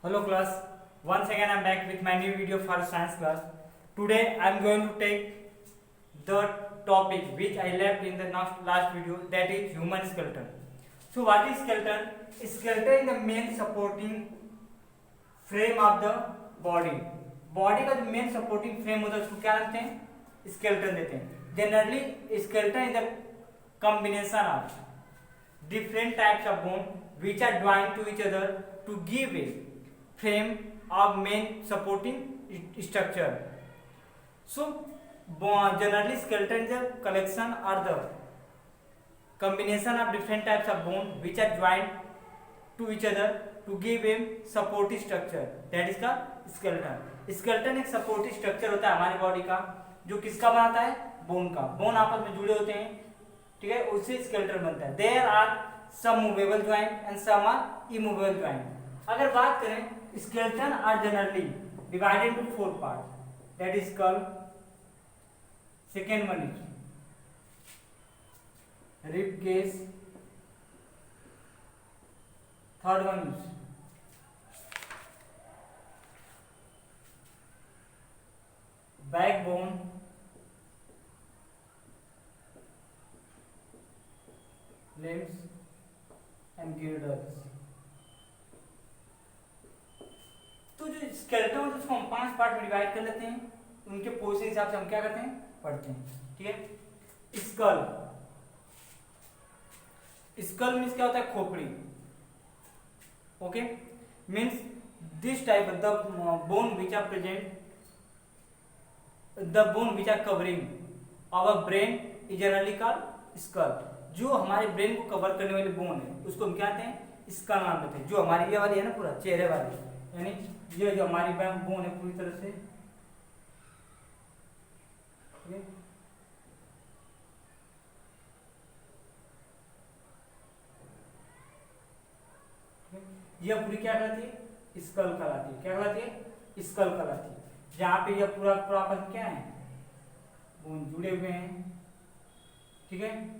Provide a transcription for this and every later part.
Hello class, once again I am back with my new video for science class. Today I am going to take the topic which I left in the last video, that is human skeleton. So what is skeleton? Skeleton is the main supporting frame of the body. Body का जो main supporting frame होता है उसको क्या कहते हैं? Skeleton देते हैं. Generally skeleton is the combination of different types of bone which are joined to each other to give a frame of main supporting structure. So generally skeleton is a collection or the combination of different types of bone which are joined to each other to give a supporting structure, that is called skeleton. skeleton एक supporting structure होता है हमारी body का, जो किसका बनाता है? Bone का. बोन आपस में जुड़े होते हैं, ठीक है, उससे स्केलेटन बनता है. There are some movable joint and some are immovable joint. अगर बात करें skeleton are generally divided into 4 part, that is called, second one is rib case, third one is backbone, limbs and girdles. तो जो skeleton होता है उसको हम 5 part में डिवाइड कर लेते हैं. उनके पोजीशन हिसाब से हम क्या करते हैं? पढ़ते हैं. ठीक है. स्कल, स्कल मीन्स क्या होता है? खोपड़ी. Okay, means this type of the bone which are present, the bone which are covering our brain is generally called skull. जो हमारे ब्रेन को कवर करने वाली बोन है उसको हम क्या कहते हैं? स्कल नाम देते हैं. जो हमारी ये वाली है ना, पूरा चेहरे वाली, यानी ये जो हमारी बोन है पूरी तरह से, ये पूरी क्या कहलाती है? स्कल कहलाती है. क्या कहलाती है? स्कल कहलाती है. जहां पे ये पूरा पूरा क्या है? बोन जुड़े हुए हैं. ठीक है.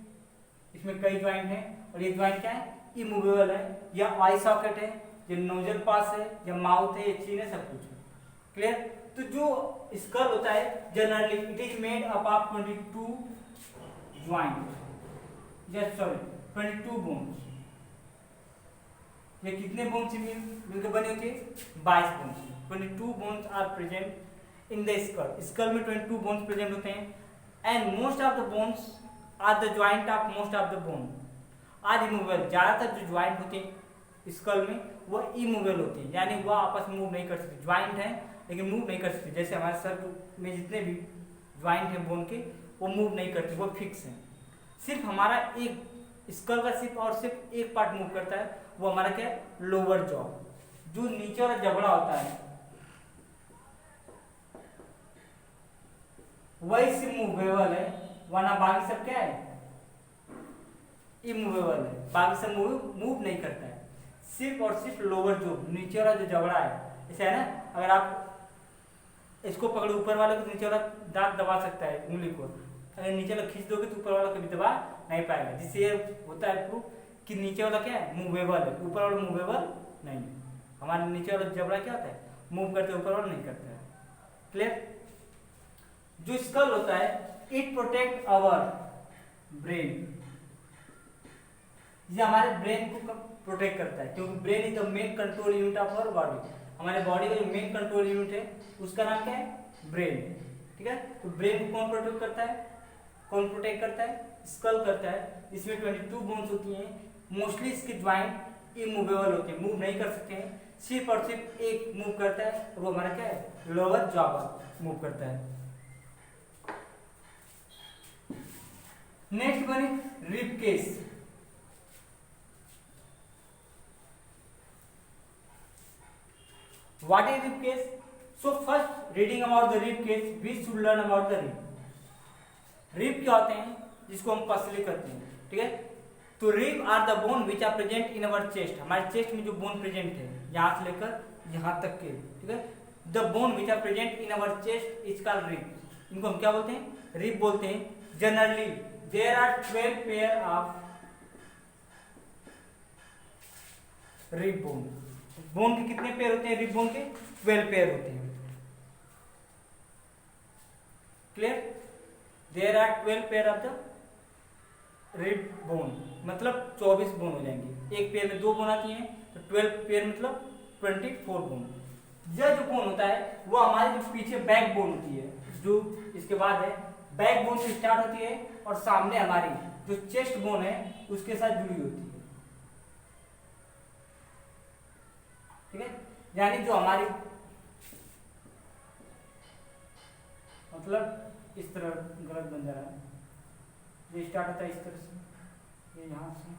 इसमें कई ज्वाइंट हैं और ये ज्वाइंट क्या है? इमूवेबल है. या आई सॉकेट है, ये नोजल पास है, या माउथ है, ये चीन है, सब कुछ है. क्लियर. तो जो स्कल होता है generally it is made up of 22 joint, yes sorry 22 bones. ये कितने बोन से मिलकर बनी होती है? 22 बोन से. 22 bones are present in the skull. Skull में 22 बोन्स प्रेजेंट होते हैं. And most of the bones are the joint of most of the bone are immovable. ज्यादातर जो ज्वाइंट होते हैं स्कल में वो इमूवेबल होते हैं, यानी वो आपस में मूव नहीं कर सकते. ज्वाइंट है लेकिन मूव नहीं कर सकते. जैसे हमारे सर में जितने भी ज्वाइंट हैं बोन के, वो मूव नहीं करते, वो फिक्स हैं. सिर्फ हमारा एक स्कल का सिर्फ एक पार्ट मूव करता है, वो हमारा क्या है? Lower jaw. जो नीचे वाला जबड़ा होता है वही सिर्फ मूवेबल है, वरना बाकी सब क्या है? इमूवेबल है. बाकी सब मूव नहीं करता है. सिर्फ और सिर्फ लोअर जो नीचे वाला जो जबड़ा है, ऐसा है ना, अगर आप इसको पकड़ो ऊपर वाले को, नीचे वाला दांत दबा सकता है उंगली को. अगर नीचे वाला खींच दोगे तो ऊपर वाला कभी दबा नहीं पाएगा. जिससे ये होता है प्रूफ कि नीचे वाला क्या है? मूवेबल है. ऊपर वाला मूवेबल नहीं. हमारे नीचे वाला जबड़ा क्या होता है? मूव करते, ऊपर वाला नहीं करता है. क्लियर. जो स्कल होता है इट प्रोटेक्ट आवर ब्रेन. ये हमारे ब्रेन को प्रोटेक्ट करता है, क्योंकि brain is the main control unit of our body. हमारे बॉडी का जो मेन कंट्रोल यूनिट है उसका नाम क्या है? ब्रेन. ठीक है. तो ब्रेन को कौन प्रोटेक्ट करता है? कौन प्रोटेक्ट करता है? स्कल करता है. इसमें 22 बोन्स होती हैं. मोस्टली इसके ज्वाइंट इमूवेबल होते हैं, मूव नहीं कर सकते हैं. सिर्फ और सिर्फ एक मूव करता है, और वो हमारा क्या है? लोअर जॉ मूव करता है. Next one is rib case. What is rib case? So first reading about the rib case, we should learn about the rib. Rib क्या होते हैं? जिसको हम पसली करते हैं. ठीक है. तो rib are the bone which are present in our chest. हमारे चेस्ट में जो बोन प्रेजेंट है यहाँ से लेकर यहाँ तक के, ठीक है, the bone which are present in our chest is called rib. इनको हम क्या बोलते हैं? रिब बोलते हैं. Generally there are 12 pair of rib bone. Bone के कितने पेयर होते हैं? रिब बोन के 12 पेयर होते हैं। Clear? There are 12 pair of the rib bone, मतलब 24 बोन हो जाएंगे। एक पेयर में 2 बोन आती हैं, तो 12 पेयर मतलब 24 बोन। यह जो बोन होता है वो हमारे जो पीछे बैक बोन होती है, जो इसके बाद है बैक बोन से स्टार्ट होती है और सामने हमारी जो चेस्ट बोन है उसके साथ जुड़ी होती है। ठीक है, यानी जो हमारी मतलब इस तरह गलत बन जा रहा है, ये स्टार्ट होता है इस तरह से, ये यहाँ से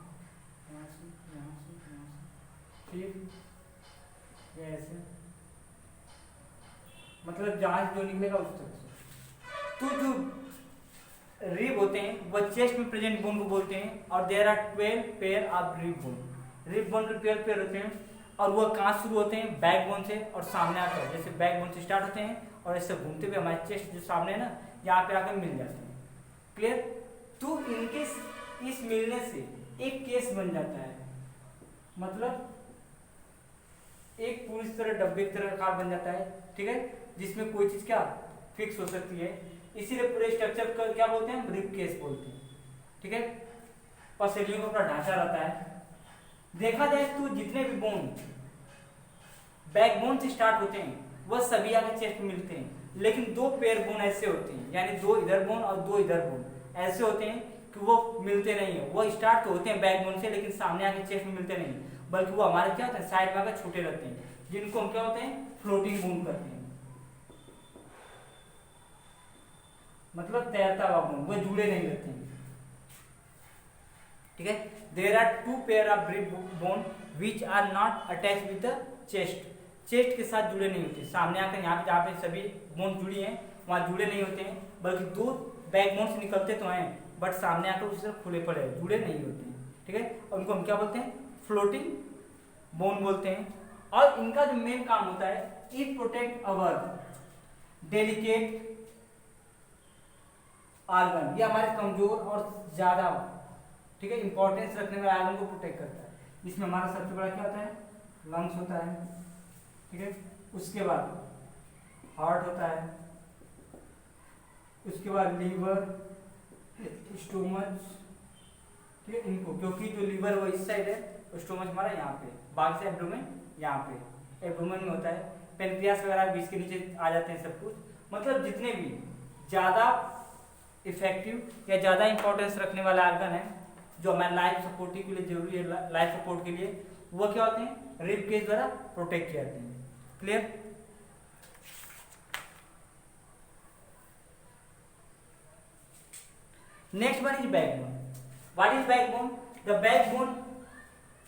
यहाँ से यहाँ से यहाँ से, फिर ये ऐसे, मतलब जहां जो निकलेगा उस तरह से। तो जो रिब होते हैं वह चेस्ट में प्रेजेंट बोन को बोलते हैं, और there are 12 pair of rib bone. Rib bone के 12 पेयर होते हैं, और वह कहाँ शुरू होते हैं? बैक बोन से, और सामने आकर जैसे बैक बोन से स्टार्ट होते हैं और ऐसे घूमते हुए हमारे चेस्ट जो सामने है ना, यहाँ पे आकर मिल जाते हैं। क्लियर? तो इनके इस मिलने से एक केस बन जाता है, मतलब एक पूरी तरह डब्बे की तरह आकार बन जाता है। ठीक है, जिसमें कोई चीज क्या फिक्स हो सकती है, इसीलिए पूरे स्ट्रक्चर का क्या बोलते हैं? रिब केस बोलते हैं। ठीक है, पसलियों का पूरा ढांचा रहता है। देखा जाए तो जितने भी बोन बैकबोन से स्टार्ट होते हैं वह सभी आगे चेस्ट में मिलते हैं, लेकिन 2 पेयर बोन ऐसे होते हैं, यानी 2 इधर बोन और 2 इधर बोन ऐसे होते हैं कि वो मिलते नहीं है। वो स्टार्ट तो होते हैं बैकबोन से, लेकिन सामने आके चेस्ट में मिलते नहीं, बल्कि वो हमारे क्या होते हैं? साइड में आकर छूटे रहते हैं, जिनको हम क्या होते हैं? फ्लोटिंग बोन करते हैं, मतलब तैरता हुआ बोन, वो जुड़े नहीं रहते हैं। ठीक है, there are 2 pair of rib bone which are not attach with the chest. Chest के साथ जुड़े नहीं होते, सामने आकर यहाँ पे जहाँ पे सभी बोन जुड़ी हैं वहाँ जुड़े नहीं होते हैं, बल्कि 2 बैक बोन से निकलते तो हैं, बट सामने आकर उसी तरह खुले पड़े हैं, जुड़े नहीं होते हैं। ठीक है, और उनको हम क्या बोलते हैं? फ्लोटिंग बोन बोलते हैं। और इनका जो मेन काम होता है, it protect our delicate organ, ये हमारे कमजोर और ज्यादा, ठीक है, इंपॉर्टेंस रखने वाले आर्गन को प्रोटेक्ट करता है। इसमें हमारा सबसे बड़ा क्या होता है? लंग्स होता है। ठीक है, उसके बाद हार्ट होता है, उसके बाद लीवर, स्टोमच। ठीक है, इनको क्योंकि जो लीवर वो इस साइड है, स्टोमच हमारा यहाँ पे, बाकी से एब्डोमेन यहाँ पे, एब्डोमेन में होता है। पेनक्रियास वगैरह भी इसके नीचे आ जाते हैं सब कुछ। मतलब जितने भी ज्यादा इफेक्टिव या ज्यादा इंपॉर्टेंस रखने वाला आर्गन है जो हमारे लाइफ सपोर्ट के लिए जरूरी है, लाइफ सपोर्ट के लिए, वो क्या होते हैं? रिब केज द्वारा प्रोटेक्ट किए जाते हैं। Clear? Next one is backbone. What is backbone? The backbone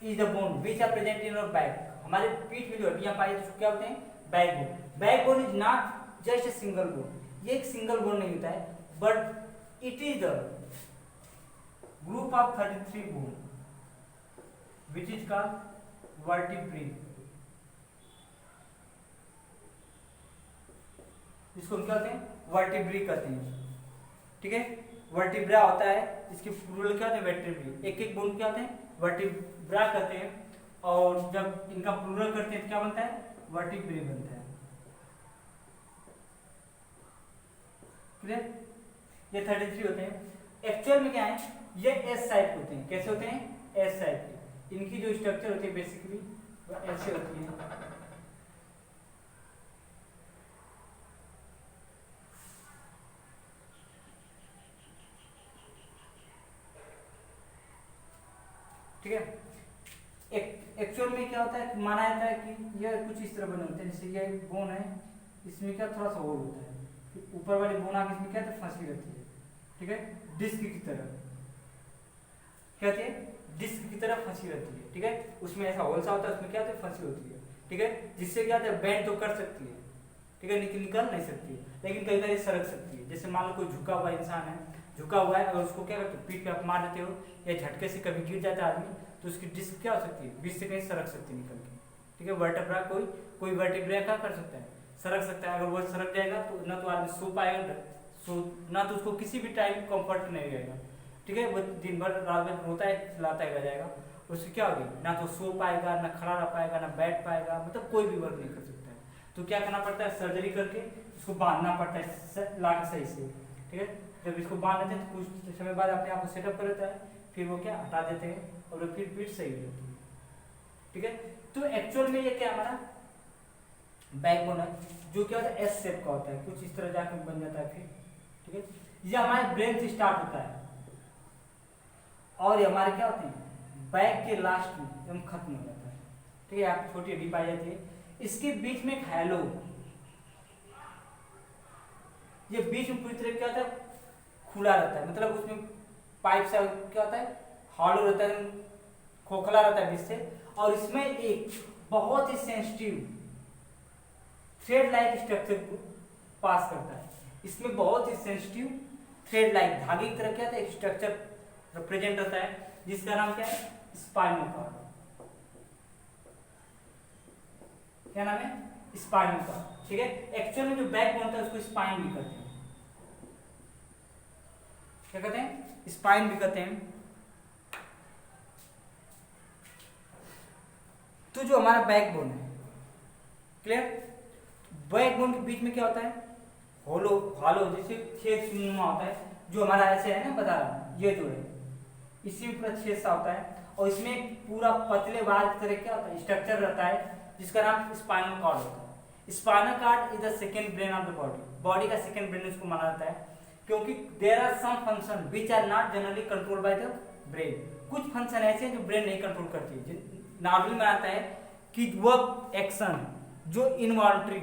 is the bone which are present in our back. हमारे पीठ में जो हड्डियां पाई जाती हैं क्या होते हैं? Backbone. Backbone is not just a single bone, ये एक सिंगल बोन नहीं होता है, but it is the group of 33 bone which is called vertebrae. इसको हम क्या कहते हैं? वर्टिब्री कहते हैं। ठीक है, वर्टिब्रा होता है, इसके प्लूरल क्या होते हैं? वर्टिब्री। एक एक बोन क्या होते हैं? वर्टिब्रा कहते हैं, और जब इनका प्लूरल करते हैं तो क्या बनता है? वर्टिब्री बनता है। क्लियर? ये 33 होते हैं। एक्चुअल में क्या है? ये एस टाइप होते हैं। कैसे होते हैं? एस टाइप के। इनकी जो स्ट्रक्चर होती है बेसिकली वो ऐसे होती है। ठीक है, एक्चुअल में क्या होता है? माना जाता है कि यह कुछ इस तरह बने होते हैं, जैसे ये बोन है, इसमें क्या थोड़ा सा होल होता है, ऊपर वाली बोन आगे इसमें क्या फंसी रहती है। ठीक है, डिस्क की तरह क्या होती है? डिस्क की तरह फंसी रहती है। ठीक है, उसमें ऐसा होल सा होता है, उसमें क्या होता है? फंसी होती है। ठीक है, जिससे क्या होता है? बेंड तो कर सकती है, ठीक है, निकल नहीं सकती है, लेकिन कई बार सरक सकती है। जैसे मान लो कोई झुका हुआ इंसान है, झुका हुआ है, अगर उसको क्या करते हो? पीठ पे आप मार देते हो या झटके से कभी गिर जाता है आदमी, तो उसकी डिस्क क्या हो सकती है? बीच से कहीं सरक सकती है निकल के। ठीक है, वर्टेब्रा कोई वर्टेब्रा क्या कर सकता है? सरक सकता है। अगर वो सरक जाएगा तो ना तो आदमी सो पाएगा, ना तो उसको किसी भी टाइम कंफर्ट नहीं रहेगा। ठीक है, वो दिन भर रात में रोता है, चिल्लाता है, रह जाएगा। उससे क्या होगी, ना तो सो पाएगा, ना खड़ा रह पाएगा, ना बैठ पाएगा, मतलब कोई भी वर्क नहीं कर सकता है। तो क्या करना पड़ता है, सर्जरी करके इसको बांधना पड़ता है लाके सही से, ठीक है। जब इसको बांध देते हैं तो कुछ समय बाद अपने आप को सेटअप कर लेता है, फिर वो क्या हटा देते हैं और फिर पीठ सही हो जाती है, ठीक है। तो एक्चुअल में ये क्या हमारा बैकबोन है, जो क्या होता है एस शेप का होता है, कुछ इस तरह जाकर बन जाता है फिर, ठीक है। ये हमारे ब्रेन से स्टार्ट होता है और ये हमारे क्या होते हैं बैक के लास्ट में एकदम खत्म हो जाता है, ठीक है। यहाँ छोटी हड्डी पाई जाती है, इसके बीच में एक हैलो, ये बीच में पूरी तरह क्या होता है खुला रहता है, मतलब उसमें पाइप से क्या होता है हॉलो रहता है, खोखला रहता है बीच से, और इसमें एक बहुत ही सेंसिटिव थ्रेड लाइक स्ट्रक्चर को पास करता है। इसमें बहुत ही सेंसिटिव थ्रेड लाइक धागे की तरह क्या होता है एक स्ट्रक्चर प्रेजेंट होता है, जिसका नाम क्या है स्पाइनल कॉर्ड। क्या नाम है स्पाइनल कॉर्ड, ठीक है। एक्चुअल में जो बैकबोन होता है उसको स्पाइन भी कहते हैं, क्या कहते हैं स्पाइन भी कहते हैं। तो जो हमारा बैकबोन है, क्लियर, बैकबोन के बीच में क्या होता है होलो, हॉलो जैसे छेद नुमा होता है, जो हमारा ऐसे है ना बता रहा हूं, ये जो है इसी में पूरा छेद सा होता है, और इसमें पूरा पतले वार की तरह क्या होता है स्ट्रक्चर रहता है, जिसका नाम स्पाइनल कॉर्ड होता है। Spinal cord is the second brain of the body, body का सेकंड ब्रेन इसको माना जाता है, क्योंकि there are some function which are not generally controlled by the brain. कुछ फंक्शन ऐसे हैं जो ब्रेन नहीं कंट्रोल करती है, नॉर्मली माना जाता है कि वह एक्शन जो इनवॉल्ट्री,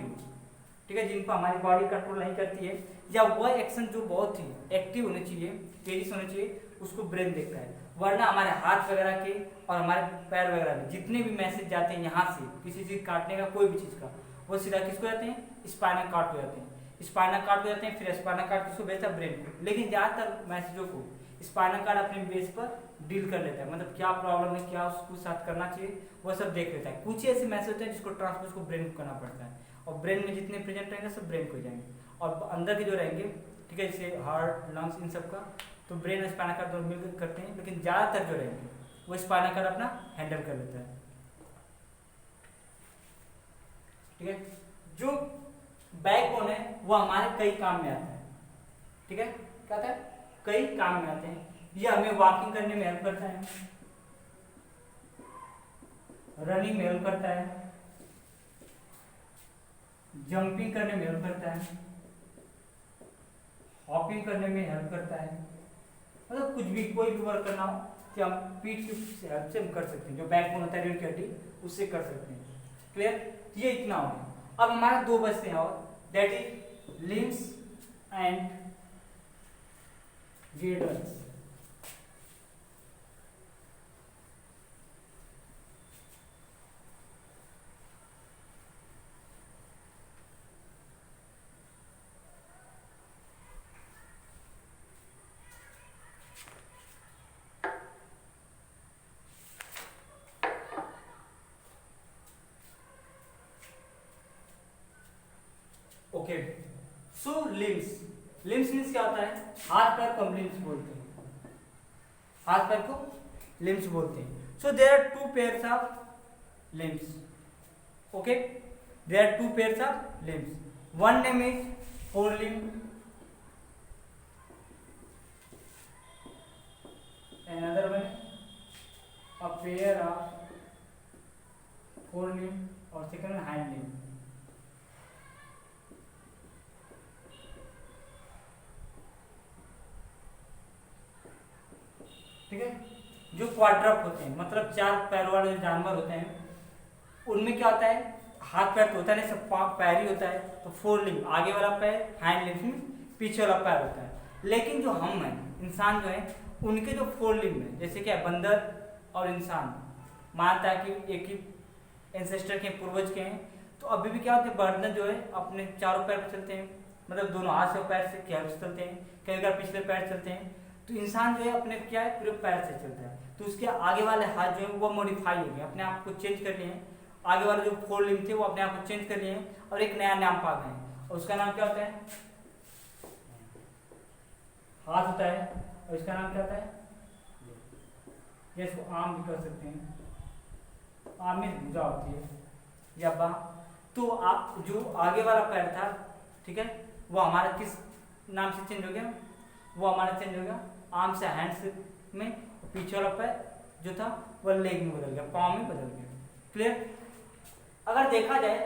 ठीक है, जिनको हमारी बॉडी कंट्रोल नहीं करती है, या वह एक्शन जो बहुत ही एक्टिव होने चाहिए, तेजी से होने चाहिए, उसको ब्रेन देखता है। वरना हमारे हाथ वगैरह के और हमारे पैर वगैरह में जितने भी मैसेज जाते हैं यहाँ से किसी चीज काटने का, कोई भी चीज का, वो सीधा किसको जाते हैं स्पाइनल कॉर्ड को जाते हैं, स्पाइनल कॉर्ड को जाते हैं, फिर स्पाइनल कॉर्ड किसको भेजता है ब्रेन को। लेकिन ज्यादातर मैसेजों को स्पाइनल कॉर्ड अपने बेस पर डील कर लेता है, मतलब क्या प्रॉब्लम है, क्या उसको साथ करना चाहिए, वो सब देख लेता है। कुछ ऐसे मैसेज होते हैं जिसको ट्रांसपोज को ब्रेन को करना पड़ता है, और ब्रेन में जितने प्रेजेंट रहेंगे सब ब्रेन को जाएंगे, और अंदर के जो रहेंगे, ठीक है, जैसे हार्ट लंग्स इन सब का, तो ब्रेन और स्पाइनल कॉर्ड दोनों मिलकर करते हैं, लेकिन ज्यादातर जो रहेंगे वो स्पाइनल कॉर्ड अपना हैंडल कर लेता है, ठीक है। जो बैकबोन है वो हमारे कई काम में आता है, ठीक है, क्या आता है कई काम में आते हैं। ये हमें वॉकिंग करने में हेल्प करता है, रनिंग में हेल्प करता है, जंपिंग करने में हेल्प करता है, हॉपिंग करने में हेल्प करता है, मतलब कुछ भी कोई भी वर्क करना हो कि हम पीठ की हेल्प से हम कर सकते हैं, जो बैकबोन होता है रीढ़ की हड्डी उससे कर सकते हैं, क्लियर। ये इतना हो गया। अब हमारे दो बचते हैं और, that is limbs and gears. Okay, so limbs, limbs means क्या होता है हाथ पैर को हम लिम्स बोलते हैं, हाथ पैर को लिम्स बोलते हैं। So there are two pairs of limbs, okay, there are two pairs of limbs, one name is forelimb, another one a pair of forelimb और second hind limb, ठीक है। जो क्वाड्रप होते हैं, मतलब चार पैरों वाले जो जानवर होते हैं, उनमें क्या होता है हाथ पैर तो होता नहीं, सब पैर ही होता है, तो फोर लिम्ब आगे वाला पैर, हैंड लिम्ब पीछे वाला पैर होता है। लेकिन जो हम हैं इंसान जो है, उनके जो फोर लिम्ब है, जैसे क्या बंदर और इंसान, मानता है कि एक ही एंसेस्टर के पूर्वज के हैं, तो अभी भी क्या होते हैं बंदर जो है अपने चारों पैर पर चलते हैं, मतलब दोनों हाथ से पैर से क्या चलते हैं, कई बार पिछले पैर चलते हैं। तो इंसान जो है अपने क्या है पूरे पैर से चलता है, तो उसके आगे वाले हाथ जो है वो मॉडिफाई हो गए, अपने आप को चेंज कर लिए हैं, आगे वाले जो फोर लिम्ब थे वो अपने आप को चेंज कर लिए हैं और एक नया नाम पा गए हैं, और उसका नाम क्या होता है हाथ होता है, और इसका नाम क्या होता है या इसको आर्म भी कर सकते हैं, आर्म में भुजा होती है या बाह। तो आप जो आगे वाला पैर था, ठीक है, वो हमारा किस नाम से चेंज हो गया, वो हमारा चेंज हो गया आर्म से हैंड्स में, पीछे वाला पैर जो था वो लेग में बदल गया, पाँव में बदल गया। क्लियर। अगर देखा जाए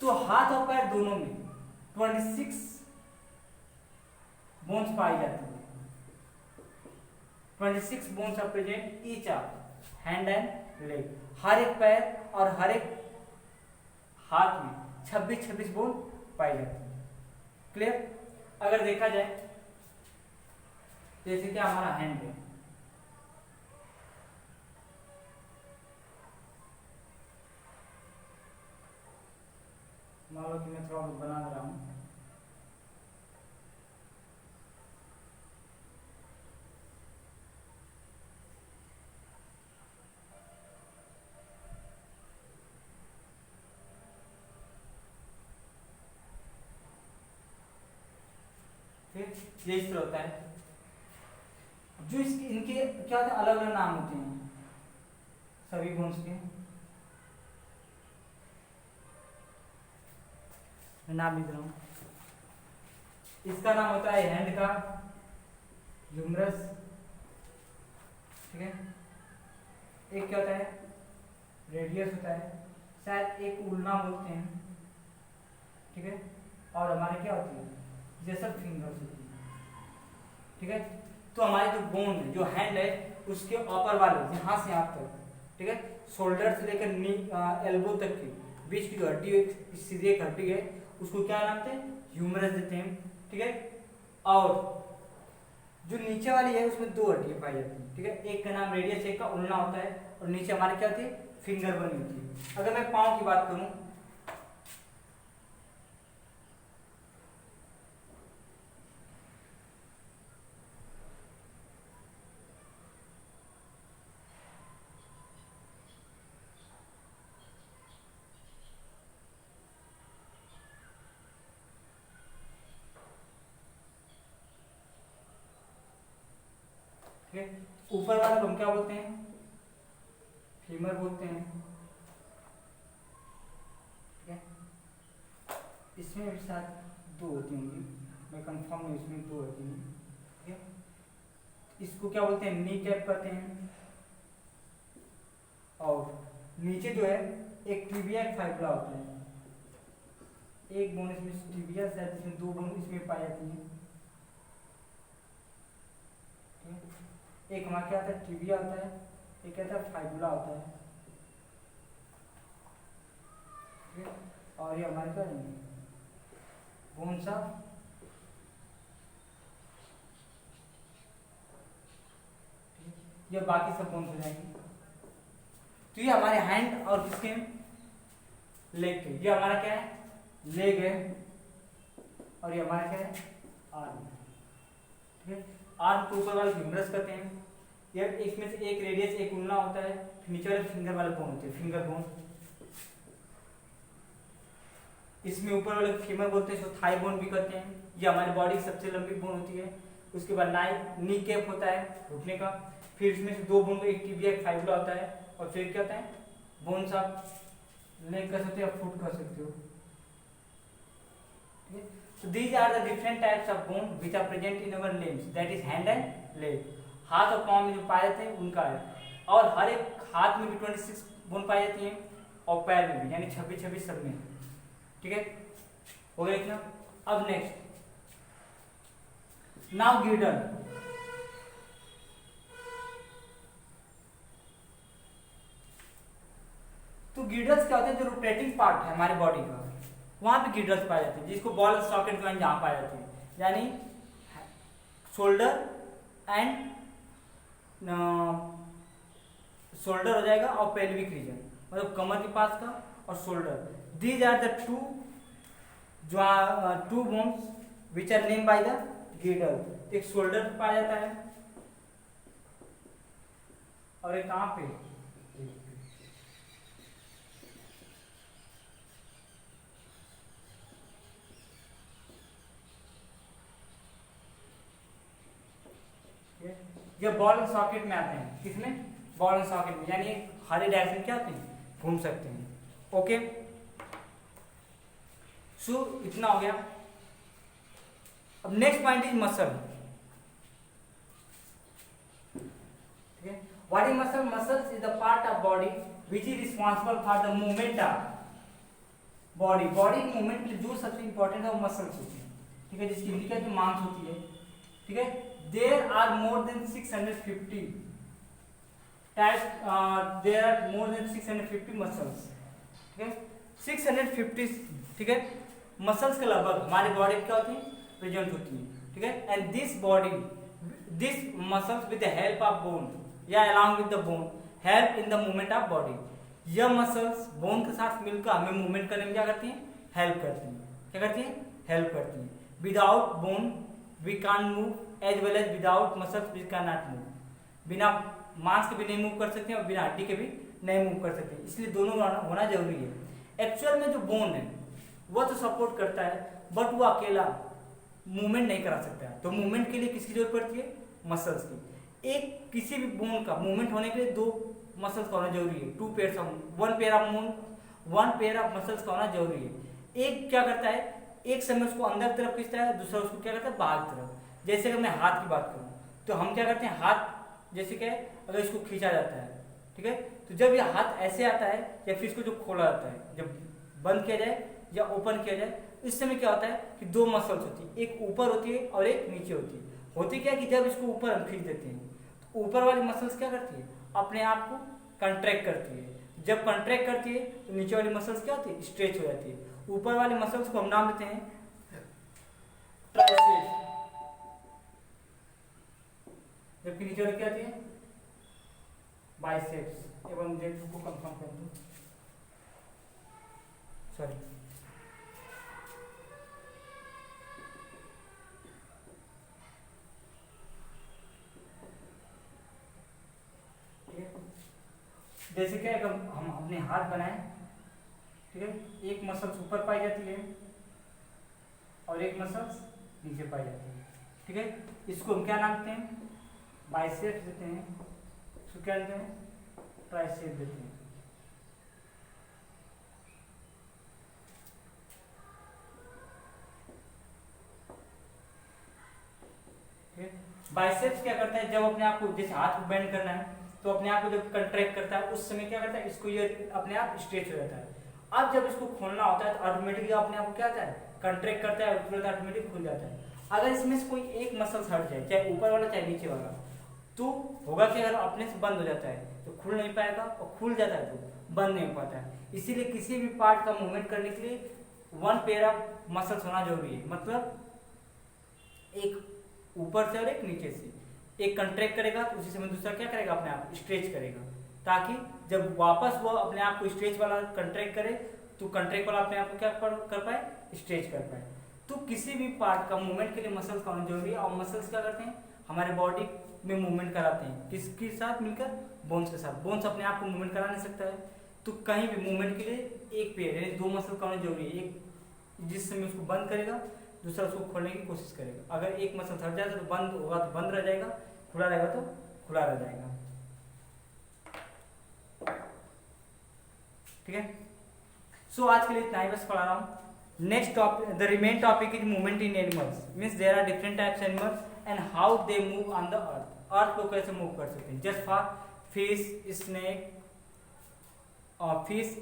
तो हाथ और पैर दोनों में 26 बोन्स पाई जाती है। 26 bones are present each are hand and leg. हर एक पैर और हर एक हाथ में 26 बोन पाई जाती है। क्लियर। अगर देखा जाए जैसे कि हमारा हैंड है, मान लो कि मैं थोड़ा बना रहा हूं, ये इस तरह होता है। जो इसके इनके क्या होते हैं, अलग अलग नाम होते हैं सभी बोन्स के, मैं नाम लिख रहा हूं। इसका नाम होता है हैंड का ह्यूमरस, ठीक है। एक क्या होता है, रेडियस होता है, शायद एक उल्ना बोलते हैं, ठीक है। और हमारे क्या होती है, जैसा फिंगर्स होती है, ठीक है। तो हमारे जो बोन है, जो हैंड है, उसके ऊपर वाले यहाँ से यहाँ तक, ठीक है, शोल्डर से लेकर नी एल्बो तक की बीच की जो हड्डी है, सीधी एक हड्डी है, उसको क्या नाम देते हैं, ह्यूमरस देते हैं, ठीक है। और जो नीचे वाली है उसमें दो हड्डियां पाई जाती हैं, ठीक है। एक का नाम रेडियस, एक का उल्ना होता है, और नीचे हमारे क्या होती है, फिंगर बनी होती है। अगर मैं पाँव की बात करूं, ऊपर वाला हम क्या बोलते हैं, फीमर बोलते हैं, ठीक है। इसमें भी शायद दो होती होंगी, मैं कंफर्म नहीं, इसमें दो होती हैं, ठीक है। इसको क्या बोलते हैं, नी कैप कहते हैं। और नीचे जो है एक टिबिया फाइब्रा होता है, एक बोन इसमें टिबिया, शायद इसमें दो बोन इसमें पाई जाती है। एक हमारा क्या होता है, टिबिया होता है, एक क्या होता है, फाइबुला होता है, ठीक है। और ये हमारे क्या रहेंगे, बोन्स ऑफ ये बाकी सब बोन्स हो जाएंगे। तो ये हमारे हैंड और किसके, लेग के, ये हमारा क्या है, लेग है, और ये हमारा क्या है, आर्म, ठीक है। आर्म के ऊपर वाले ह्यूमरस कहते हैं, ये इसमें से एक रेडियस, एक उल्ना होता है, नीचे वाले फिंगर वाले बोन होते हैं, फिंगर बोन। इसमें ऊपर वाले फीमर बोलते हैं, इसको थाई बोन भी कहते हैं। ये हमारी बॉडी की सबसे लंबी बोन होती है। उसके बाद नी कैप होता है घुटने का, फिर इसमें से दो बोन, एक टिबिया, एक फाइबुला होता है, और फिर क्या होता है, बोन्स आप लेग कर सकते हो या फुट कर सकते हो, ठीक है। So these are the different types of bone which are present in our limbs, that is hand and leg. हाथ और पाँव में जो पाए जाते हैं उनका है, और हर एक हाथ में भी 26 बोन पाई जाती हैं, और पैर में भी, यानी 26 सब में, ठीक है। हो गया इतना। अब नेक्स्ट, नाउ गिर्डल। तो गिर्डल्स क्या होते हैं, जो रोटेटिंग पार्ट है हमारी बॉडी का, वहां पे गिर्डल्स पाए जाते हैं, जिसको बॉल सॉकेट ज्वाइन जहां पाए जाते हैं, यानी शोल्डर एंड शोल्डर हो जाएगा, और पेल्विक रीजन, मतलब कमर के पास का और shoulder. These are the two bones which are name by the girdle. एक शोल्डर पे पाया जाता है, और एक कहां पे, ये बॉल सॉकेट में आते हैं, किसमें, बॉल एंड सॉकेट में, यानी हर डायरेक्शन क्या होते हैं, घूम सकते हैं। ओके, सो इतना हो गया। अब नेक्स्ट पॉइंट इज मसल। ठीक है, what is muscle? Muscles is the part of body which is responsible for the movement of body. Body movement के लिए जो सबसे इंपॉर्टेंट है वो मसल्स होती है। ठीक है, जिसकी उनकी जो मांस होती है। ठीक है, there are more than 650 types, there are more than 650 muscles. ठीक है, 650, ठीक है, मसल्स के लगभग हमारी बॉडी में क्या होती है, प्रेजेंट होती है। ठीक है, and this body, this muscles with the help of bone या along with the bone help in the movement of body. यह मसल्स बोन के साथ मिलकर हमें मूवमेंट करने में क्या करती हैं, हेल्प करती हैं। क्या करती हैं, हेल्प करती हैं। Without bone we can move as well as without muscles we can not move. बिना मांस के भी नहीं मूव कर सकते हैं और बिना हड्डी के भी नहीं मूव कर सकते, इसलिए दोनों होना जरूरी है। एक्चुअल में जो बोन है वो तो सपोर्ट करता है, बट वो अकेला मूवमेंट नहीं करा सकता है। तो मूवमेंट के लिए किसकी जरूरत पड़ती है, मसल्स की। एक किसी भी बोन का मूवमेंट होने के लिए दो मसल्स का होना जरूरी है। Two pair of, one pair of muscles का होना जरूरी है। एक क्या करता है, एक समय उसको अंदर तरफ खींचता है, दूसरा उसको क्या करता है, बाहर तरफ। जैसे अगर मैं हाथ की बात करूं तो हम क्या करते हैं, हाथ जैसे क्या है, अगर इसको खींचा जाता है, ठीक है, तो जब ये हाथ ऐसे आता है या फिर इसको जो खोला जाता है, जब बंद किया जाए या ओपन किया जाए, इस समय क्या होता है कि दो मसल्स होती है, एक ऊपर होती है और एक नीचे होती है। होती क्या है कि जब इसको ऊपर हम खींच देते हैं तो ऊपर वाली मसल्स क्या करती है, अपने आप को कंट्रैक्ट करती है। जब कंट्रैक्ट करती है तो नीचे वाली मसल्स क्या होती है, स्ट्रेच हो जाती है। ऊपर वाली मसल्स को हम नाम देते हैं ट्राइसेप्स, जबकि नीचे वाली क्या आती है, बाइसेप्स। एवं डेट को कंफर्म कर दूं, सॉरी, जैसे क्या अगर हम अपने हाथ बनाएं, ठीक है, एक मसल्स ऊपर पाई जाती है और एक मसल्स नीचे पाई जाती है। ठीक है, इसको हम क्या नाम देते हैं, बाइसेप्स देते हैं, इसको क्या देते हैं, ट्राइसेप्स देते हैं। बाइसेप्स क्या करता है, जब अपने आप को जैसे हाथ को बेंड करना है तो अपने आप को जब कंट्रैक्ट करता है उस समय क्या करता है, इसको ये अपने आप स्ट्रेच हो जाता है। अब जब इसको खोलना होता है तो ऑटोमेटिकली अपने आप को क्या होता है, कंट्रैक्ट करता है और तुरंत ऑटोमेटिक खुल जाता है। अगर इसमें से कोई एक मसल हट जाए, चाहे ऊपर वाला चाहे नीचे वाला, तो होगा कि अगर अपने से बंद हो जाता है तो खुल नहीं पाएगा, और खुल जाता है तो बंद नहीं हो पाता है। इसीलिए किसी भी पार्ट का मूवमेंट करने के लिए वन पेयर ऑफ मसल्स होना जरूरी है। मतलब एक ऊपर से और एक नीचे से, एक कंट्रैक्ट करेगा तो उसी समय दूसरा क्या करेगा, अपने आप स्ट्रेच करेगा, ताकि जब वापस वो अपने आप को स्ट्रेच वाला कंट्रैक्ट करे तो कंट्रैक्ट वाला अपने आप को क्या कर पाए, स्ट्रेच कर पाए। तो किसी भी पार्ट का मूवमेंट के लिए मसल्स का होना जरूरी है। और मसल्स क्या करते हैं, हमारे बॉडी में मूवमेंट कराते हैं, किसके साथ मिलकर, बोन्स के साथ। बोन्स अपने आप को मूवमेंट करा नहीं सकता है, तो कहीं भी मूवमेंट के लिए एक पेयर यानी दो मसल का होना जरूरी है। एक जिस समय उसको बंद करेगा, दूसरा उसको खोलने की कोशिश करेगा। अगर एक मसल हट जाएगा तो बंद होगा तो बंद रह जाएगा, खुला रहेगा तो खुला रह जाएगा। ठीक है, सो आज के लिए इतना ही बस पढ़ा रहा हूँ। Next topic, the remain topic is movement in animals, means there are different types animals and how they move on the earth. Earth को कैसे मूव कर सकते हैं, just for fish,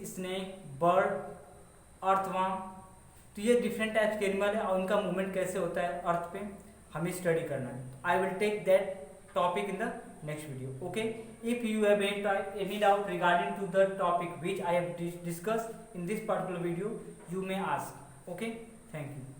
snake, bird, earthworm. तो ये डिफरेंट टाइप्स के animal है और उनका मूवमेंट कैसे होता है अर्थ पे, हमें स्टडी करना है। I will take that topic in the next video. Okay, if you have any doubt regarding to the topic which I have discussed in this particular video, you may ask. Okay, thank you.